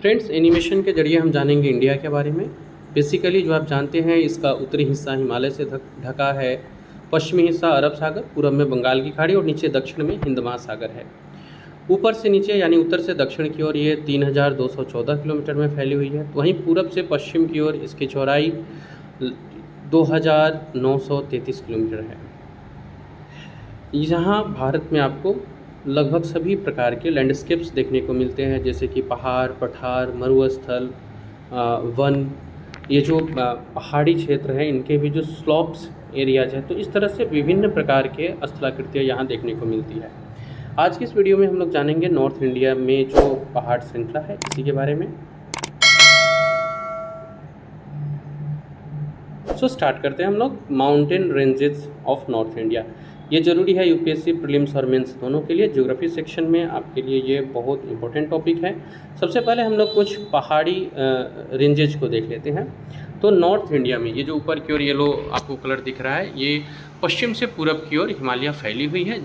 Friends, animation के जरिए हम जानेंगे इंडिया के बारे में। बेसिकली जो आप जानते हैं, इसका उत्तरी हिस्सा हिमालय से ढका है, पश्चिमी हिस्सा अरब सागर, पूरब में बंगाल की खाड़ी और नीचे दक्षिण में हिंद महासागर है। ऊपर से नीचे यानी उत्तर से दक्षिण की ओर ये 3214 किलोमीटर में फैली हुई है। वहीं पूरब से पश्चिम की ओर इसकी चौड़ाई 2933 किलोमीटर है। यहाँ भारत में आपको लगभग सभी प्रकार के लैंडस्केप्स देखने को मिलते हैं, जैसे कि पहाड़, पठार, मरुस्थल, वन। ये जो पहाड़ी क्षेत्र हैं, इनके भी जो स्लॉप्स एरियाज हैं, तो इस तरह से विभिन्न प्रकार के स्थलाकृतियाँ यहाँ देखने को मिलती है। आज की इस वीडियो में हम लोग जानेंगे नॉर्थ इंडिया में जो पहाड़ श्रृंखला है, इसी के बारे में। स्टार्ट करते हैं हम लोग mountain ranges of north India. ये ज़रूरी है यूपीएससी प्रीलिम्स और मेंस दोनों के लिए। ज्योग्राफी सेक्शन में आपके लिए ये बहुत इंपॉर्टेंट टॉपिक है। सबसे पहले हम लोग कुछ पहाड़ी रेंजेज को देख लेते हैं। तो नॉर्थ इंडिया में ये जो ऊपर की ओर येलो आपको कलर दिख रहा है, ये पश्चिम से पूरब की ओर हिमालय फैली हुई है,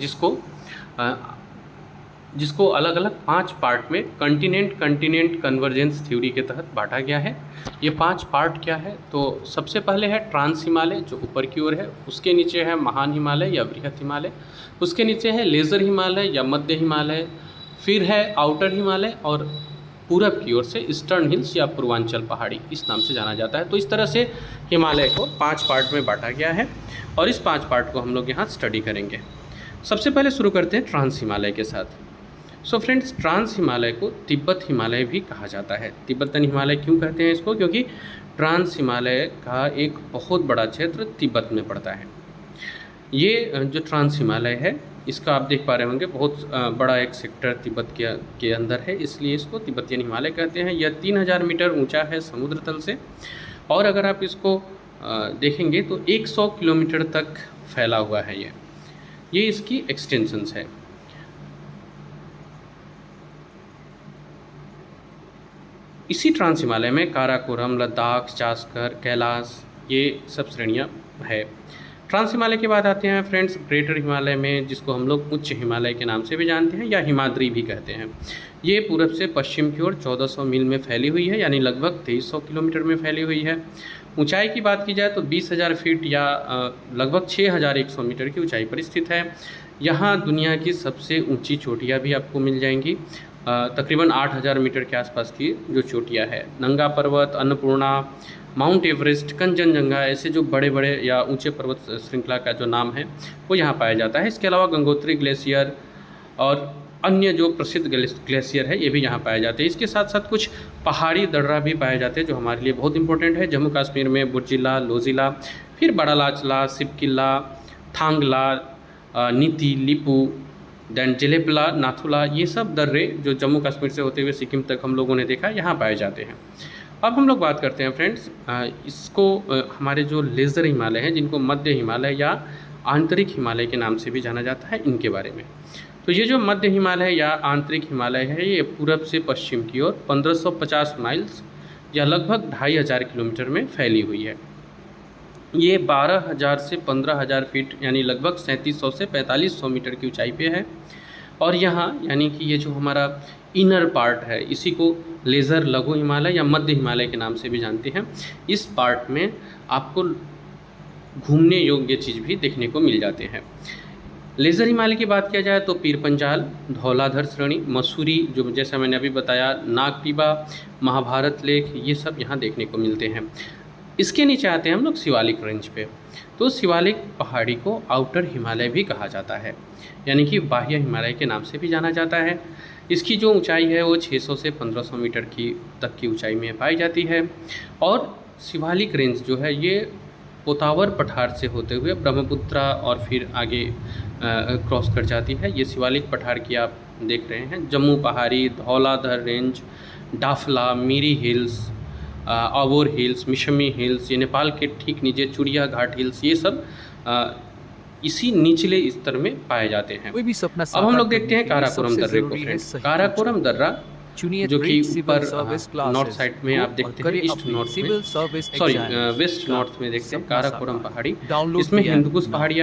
जिसको अलग अलग 5 पार्ट में कंटिनेंट कन्वर्जेंस थ्योरी के तहत बांटा गया है। ये 5 पार्ट क्या है? तो सबसे पहले है ट्रांस हिमालय, जो ऊपर की ओर है। उसके नीचे है महान हिमालय या बृहत हिमालय। उसके नीचे है लेज़र हिमालय या मध्य हिमालय। फिर है आउटर हिमालय और पूरब की ओर से ईस्टर्न हिल्स या पूर्वांचल पहाड़ी, इस नाम से जाना जाता है। तो इस तरह से हिमालय को 5 पार्ट में बांटा गया है और इस 5 पार्ट को हम लोग यहाँ स्टडी करेंगे। सबसे पहले शुरू करते हैं ट्रांस हिमालय के साथ। सो फ्रेंड्स, ट्रांस हिमालय को तिब्बत हिमालय भी कहा जाता है। तिब्बतन हिमालय क्यों कहते हैं इसको? क्योंकि ट्रांस हिमालय का एक बहुत बड़ा क्षेत्र तिब्बत में पड़ता है। ये जो ट्रांस हिमालय है, इसका आप देख पा रहे होंगे बहुत बड़ा एक सेक्टर तिब्बत के अंदर है, इसलिए इसको तिब्बतियन हिमालय कहते हैं। यह 3000 मीटर ऊंचा है समुद्र तल से, और अगर आप इसको देखेंगे तो 100 किलोमीटर तक फैला हुआ है। ये इसकी एक्सटेंशंस है। इसी ट्रांस हिमालय में काराकोरम, लद्दाख, जास्कर, कैलाश, ये सब श्रेणियाँ है। ट्रांस हिमालय के बाद आते हैं फ्रेंड्स ग्रेटर हिमालय में, जिसको हम लोग उच्च हिमालय के नाम से भी जानते हैं या हिमाद्री भी कहते हैं। ये पूरब से पश्चिम की ओर 1400 मील में फैली हुई है, यानी लगभग 2300 किलोमीटर में फैली हुई है। ऊंचाई की बात की जाए तो 20,000 फीट या लगभग 6100 मीटर की ऊंचाई पर स्थित है। यहाँ दुनिया की सबसे ऊंची चोटियाँ भी आपको मिल जाएंगी। तकरीबन 8000 मीटर के आसपास की जो चोटियाँ है, नंगा पर्वत, अन्नपूर्णा, माउंट एवरेस्ट, कंचनजंगा, ऐसे जो बड़े बड़े या ऊंचे पर्वत श्रृंखला का जो नाम है वो यहाँ पाया जाता है। इसके अलावा गंगोत्री ग्लेशियर और अन्य जो प्रसिद्ध ग्लेशियर है, ये भी यहाँ पाए जाते हैं। इसके साथ साथ कुछ पहाड़ी दर्रा भी पाए जाते हैं, जो हमारे लिए बहुत इंपॉर्टेंट है। जम्मू कश्मीर में बुर्जिला, लोजिला, फिर बड़ालाचला, सिपकिल्ला, थांगला, नीति, लिपू, दैन जेलेपला, नाथुला, ये सब दर्रे जो जम्मू कश्मीर से होते हुए सिक्किम तक हम लोगों ने देखा, यहाँ पाए जाते हैं। अब हम लोग बात करते हैं फ्रेंड्स, इसको हमारे जो लेज़र हिमालय हैं, जिनको मध्य हिमालय या आंतरिक हिमालय के नाम से भी जाना जाता है, इनके बारे में। तो ये जो मध्य हिमालय या आंतरिक हिमालय है, ये पूरब से पश्चिम की ओर 1550 माइल्स या लगभग 2500 किलोमीटर में फैली हुई है। ये 12000 से 15000 फीट यानी लगभग 3700 से 4500 मीटर की ऊंचाई पे है। और यहाँ यानी कि ये जो हमारा इनर पार्ट है, इसी को लेज़र लघु हिमालय या मध्य हिमालय के नाम से भी जानते हैं। इस पार्ट में आपको घूमने योग्य चीज़ भी देखने को मिल जाते हैं। लेज़र हिमालय की बात किया जाए तो पीर पंजाल, धौलाधर श्रेणी, मसूरी, जो जैसा मैंने अभी बताया, नागटिबा, महाभारत लेक, ये सब यहाँ देखने को मिलते हैं। इसके नीचे आते हैं हम लोग शिवालिक रेंज पे। तो शिवालिक पहाड़ी को आउटर हिमालय भी कहा जाता है, यानी कि बाह्य हिमालय के नाम से भी जाना जाता है। इसकी जो ऊंचाई है वो 600 से 1500 मीटर तक की ऊंचाई में पाई जाती है। और शिवालिक रेंज जो है, ये पोतावर पठार से होते हुए ब्रह्मपुत्रा और फिर आगे क्रॉस कर जाती है। ये शिवालिक पठार की आप देख रहे हैं। Jammu Pahari, Dhauladhar range, Dafla, Miri hills, Abor hills, Mishmi hills, ये नेपाल के ठीक नीचे चुड़िया घाट हिल्स, ये सब इसी निचले स्तर में पाए जाते हैं। अब हम लोग देखते हैं काराकोरम दर्रे को फ्रेंड्स। काराकोरम दर्रा जो कि ऊपर नॉर्थ साइड में आप देखते हैं, ईस्ट नॉर्थ में, वेस्ट नॉर्थ में देखते हैं काराकोरम पहाड़ी। इसमें हिंदुकुश पहाड़ियाँ